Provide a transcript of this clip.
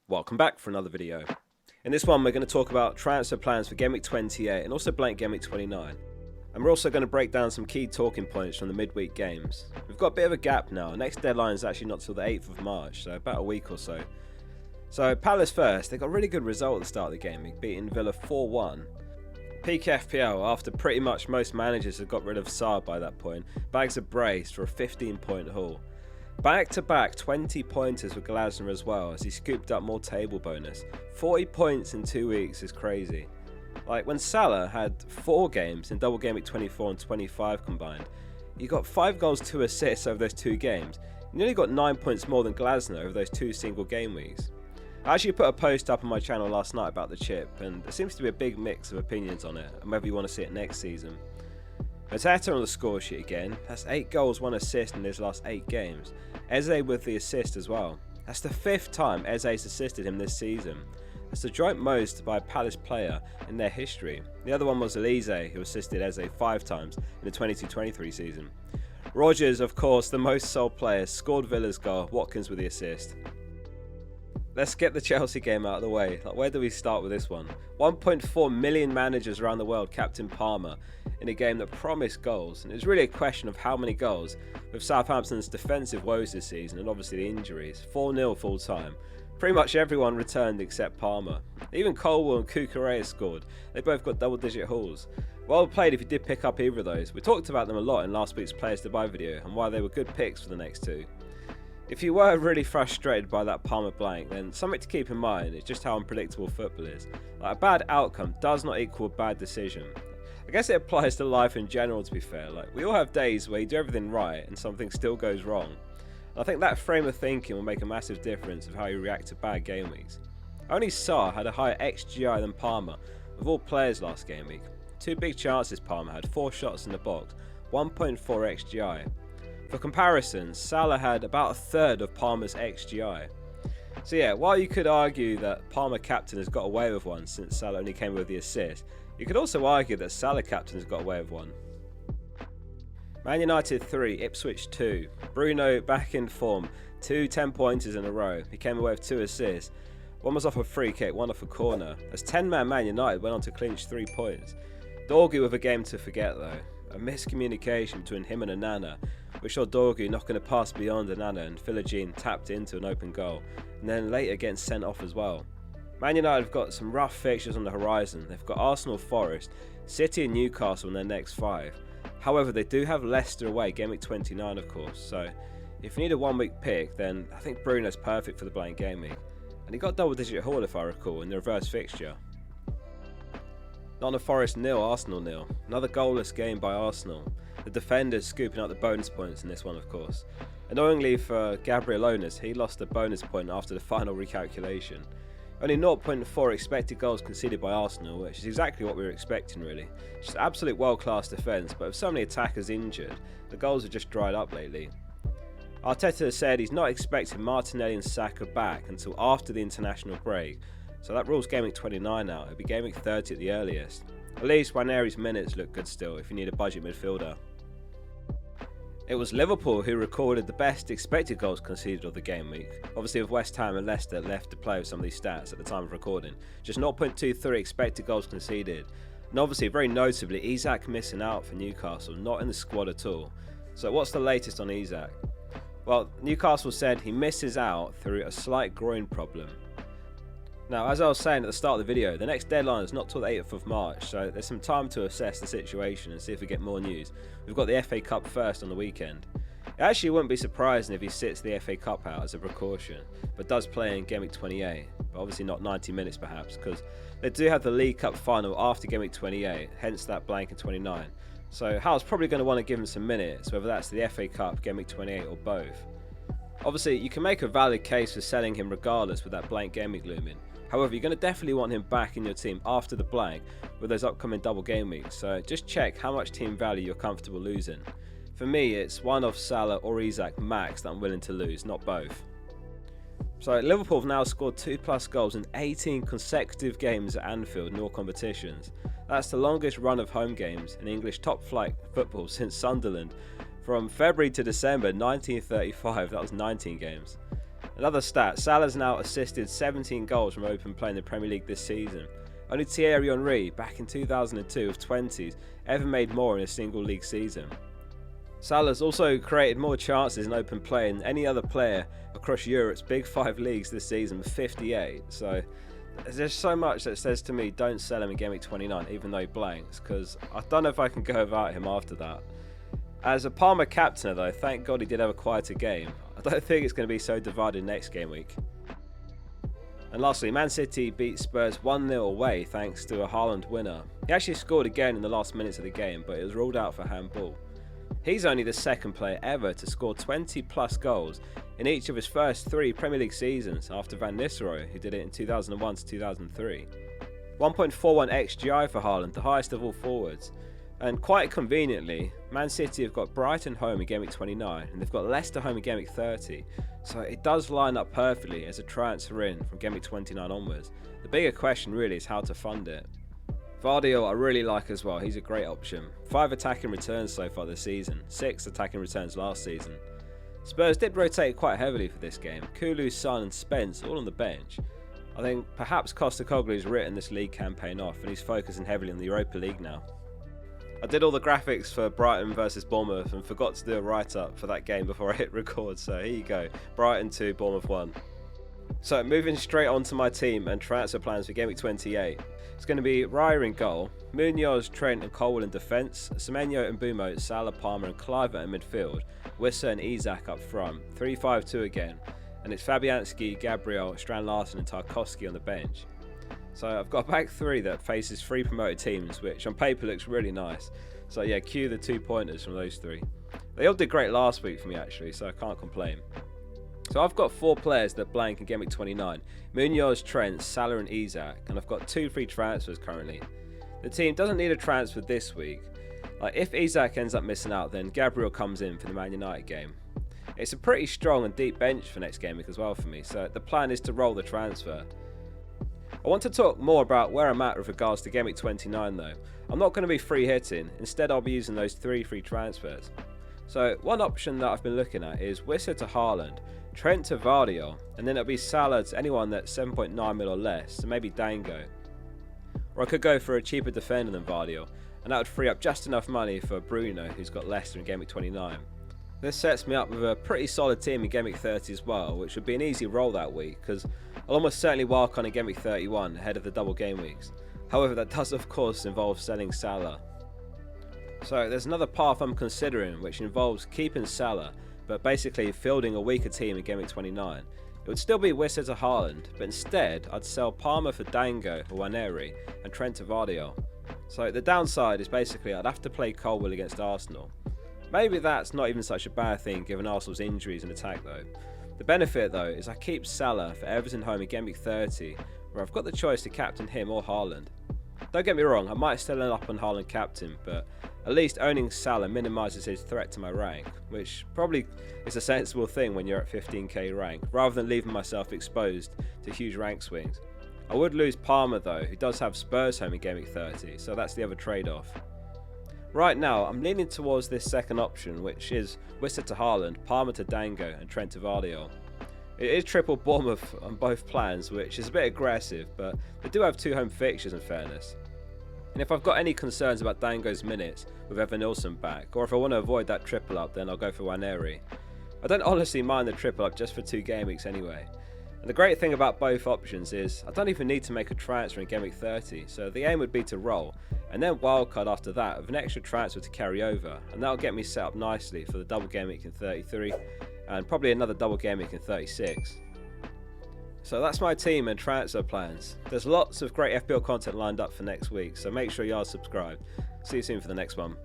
Welcome back for another video. In this one we're going to talk about transfer plans for gameweek 28 and also blank gameweek 29. And we're also going to break down some key talking points from the midweek games. We've got a bit of a gap now. Next deadline is actually not till the 8th of March, so about a week or so. So Palace first, they got a really good result at the start of the game week, beating Villa 4-1. Peak FPL, after pretty much most managers had got rid of Sarr by that point, bags a brace for a 15-point haul. Back-to-back 20 pointers with Glasner as well, as he scooped up more table bonus. 40 points in 2 weeks is crazy. Like when Salah had 4 games in double game week 24 and 25 combined, he got 5 goals, 2 assists over those 2 games. He nearly got 9 points more than Glasner over those 2 single game weeks. I actually put a post up on my channel last night about the chip, and there seems to be a big mix of opinions on it and whether you want to see it next season. Mateta on the score sheet again. That's 8 goals, 1 assist in his last 8 games. Eze with the assist as well. That's the 5th time Eze's assisted him this season. That's the joint most by a Palace player in their history. The other one was Elise, who assisted Eze 5 times in the 22-23 season. Rodgers, of course, the most sold player, scored Villa's goal, Watkins with the assist. Let's get the Chelsea game out of the way. Where do we start with this one? 1.4 million managers around the world captained Palmer in a game that promised goals, and it was really a question of how many goals, with Southampton's defensive woes this season and obviously the injuries. 4-0 full time. Pretty much everyone returned except Palmer. Even Colwell and Cucurella scored. They both got double-digit hauls. Well played if you did pick up either of those. We talked about them a lot in last week's Players to Buy video and why they were good picks for the next 2. If you were really frustrated by that Palmer blank, then something to keep in mind is just how unpredictable football is. A bad outcome does not equal a bad decision. I guess it applies to life in general, to be fair. We all have days where you do everything right and something still goes wrong. And I think that frame of thinking will make a massive difference of how you react to bad game weeks. Only Sarr had a higher XGI than Palmer of all players last game week. 2 big chances Palmer had, 4 shots in the box, 1.4 XGI. For comparison, Salah had about a third of Palmer's XGI. So yeah, while you could argue that Palmer captain has got away with one since Salah only came with the assist, you could also argue that Salah captain has got away with one. Man United 3, Ipswich 2. Bruno back in form, 2 10-pointers in a row. He came away with 2 assists. One was off a free kick, one off a corner. As 10-man Man United went on to clinch 3 points. Dorgu with a game to forget though. A miscommunication between him and Onana, which saw Dorgu knocking a pass beyond Onana and Philogene tapped into an open goal, and then later getting sent off as well. Man United have got some rough fixtures on the horizon. They've got Arsenal, Forest, City and Newcastle in their next 5. However, they do have Leicester away, game week 29 of course, so if you need a 1-week pick, then I think Bruno's perfect for the blank game week. And he got double-digit haul if I recall in the reverse fixture. Nottingham Forest 0, Arsenal 0. Another goalless game by Arsenal. The defenders scooping out the bonus points in this one of course. Annoyingly for Gabriel Onis, he lost a bonus point after the final recalculation. Only 0.4 expected goals conceded by Arsenal, which is exactly what we were expecting really. Just absolute world-class defence, but with so many attackers injured, the goals have just dried up lately. Arteta said he's not expecting Martinelli and Saka back until after the international break, so that rules game week 29 out. It'll be game week 30 at the earliest. At least Waneri's minutes look good still if you need a budget midfielder. It was Liverpool who recorded the best expected goals conceded of the game week. Obviously with West Ham and Leicester left to play with some of these stats at the time of recording. Just 0.23 expected goals conceded. And obviously very notably Isak missing out for Newcastle, not in the squad at all. So what's the latest on Isak? Well, Newcastle said he misses out through a slight groin problem. Now, as I was saying at the start of the video, the next deadline is not till the 8th of March, so there's some time to assess the situation and see if we get more news. We've got the FA Cup first on the weekend. It actually wouldn't be surprising if he sits the FA Cup out as a precaution, but does play in game week 28, but obviously not 90 minutes perhaps, because they do have the League Cup final after game week 28, hence that blank in 29. So Hal's probably going to want to give him some minutes, whether that's the FA Cup, game week 28 or both. Obviously, you can make a valid case for selling him regardless with that blank game week looming. However, you're going to definitely want him back in your team after the blank with those upcoming double game weeks, so just check how much team value you're comfortable losing. For me, it's one of Salah or Isak max that I'm willing to lose, not both. So Liverpool have now scored 2+ goals in 18 consecutive games at Anfield in all competitions. That's the longest run of home games in English top flight football since Sunderland. From February to December 1935, that was 19 games. Another stat, Salah's now assisted 17 goals from open play in the Premier League this season. Only Thierry Henry, back in 2002 of 20s, ever made more in a single league season. Salah's also created more chances in open play than any other player across Europe's big 5 leagues this season with 58. So there's so much that says to me don't sell him in gameweek 29 even though he blanks, because I don't know if I can go without him after that. As a Palmer captainer though, thank God he did have a quieter game. I don't think it's going to be so divided next game week. And lastly, Man City beat Spurs 1-0 away thanks to a Haaland winner. He actually scored again in the last minutes of the game, but it was ruled out for handball. He's only the second player ever to score 20 plus goals in each of his first 3 Premier League seasons after Van Nistelrooy, who did it in 2001 to 2003. 1.41 XGI for Haaland, the highest of all forwards. And quite conveniently, Man City have got Brighton home in gameweek 29 and they've got Leicester home in gameweek 30. So it does line up perfectly as a transfer in from gameweek 29 onwards. The bigger question really is how to fund it. Vardiol I really like as well, he's a great option. 5 attacking returns so far this season, 6 attacking returns last season. Spurs did rotate quite heavily for this game. Kulu, Son and Spence all on the bench. I think perhaps Postecoglou's written this league campaign off and he's focusing heavily on the Europa League now. I did all the graphics for Brighton versus Bournemouth and forgot to do a write-up for that game before I hit record, so here you go, Brighton 2, Bournemouth 1. So moving straight on to my team and transfer plans for gameweek 28. It's going to be Raya in goal, Munoz, Trent and Colwill in defence, Semenyo and Bumo, Salah, Palmer and Kluivert in midfield, Wissa and Isak up front, 3-5-2 again, and it's Fabianski, Gabriel, Strand Larsen and Tarkowski on the bench. So I've got a back 3 that faces 3 promoted teams, which on paper looks really nice. So yeah, cue the 2 pointers from those 3. They all did great last week for me actually, so I can't complain. So I've got 4 players that blank in gameweek 29. Munoz, Trent, Salah and Isak, and I've got 2 free transfers currently. The team doesn't need a transfer this week. If Isak ends up missing out, then Gabriel comes in for the Man United game. It's a pretty strong and deep bench for next game week as well for me, so the plan is to roll the transfer. I want to talk more about where I'm at with regards to gameweek 29 though. I'm not going to be free hitting, instead I'll be using those 3 free transfers. So one option that I've been looking at is Wissa to Haaland, Trent to Vardiol, and then it'll be Salah to anyone that's 7.9 mil or less, so maybe Dango. Or I could go for a cheaper defender than Vardiol, and that would free up just enough money for Bruno, who's got Leicester in gameweek 29. This sets me up with a pretty solid team in gameweek 30 as well, which would be an easy roll that week, because I'll almost certainly wildcard in gameweek 31 ahead of the double game weeks. However, that does of course involve selling Salah. So there's another path I'm considering, which involves keeping Salah, but basically fielding a weaker team in gameweek 29. It would still be Wissa to Haaland, but instead I'd sell Palmer for Dango or Waneri and Trent to Vardiol. So the downside is basically I'd have to play Colwill against Arsenal. Maybe that's not even such a bad thing given Arsenal's injuries and attack though. The benefit though is I keep Salah for Everton home in gameweek 30, where I've got the choice to captain him or Haaland. Don't get me wrong, I might still end up on Haaland captain, but at least owning Salah minimises his threat to my rank, which probably is a sensible thing when you're at 15k rank, rather than leaving myself exposed to huge rank swings. I would lose Palmer though, who does have Spurs home in gameweek 30, so that's the other trade-off. Right now, I'm leaning towards this second option, which is Wissa to Haaland, Palmer to Dango and Trent to Vardiol. It is triple Bournemouth on both plans, which is a bit aggressive, but they do have 2 home fixtures in fairness. And if I've got any concerns about Dango's minutes with Evan Nilsson back, or if I want to avoid that triple up, then I'll go for Waneri. I don't honestly mind the triple up just for 2 game weeks anyway. And the great thing about both options is I don't even need to make a transfer in game week 30, so the aim would be to roll, and then wildcard after that with an extra transfer to carry over, and that'll get me set up nicely for the double game week in 33, and probably another double game week in 36. So that's my team and transfer plans. There's lots of great FPL content lined up for next week, so make sure you are subscribed. See you soon for the next one.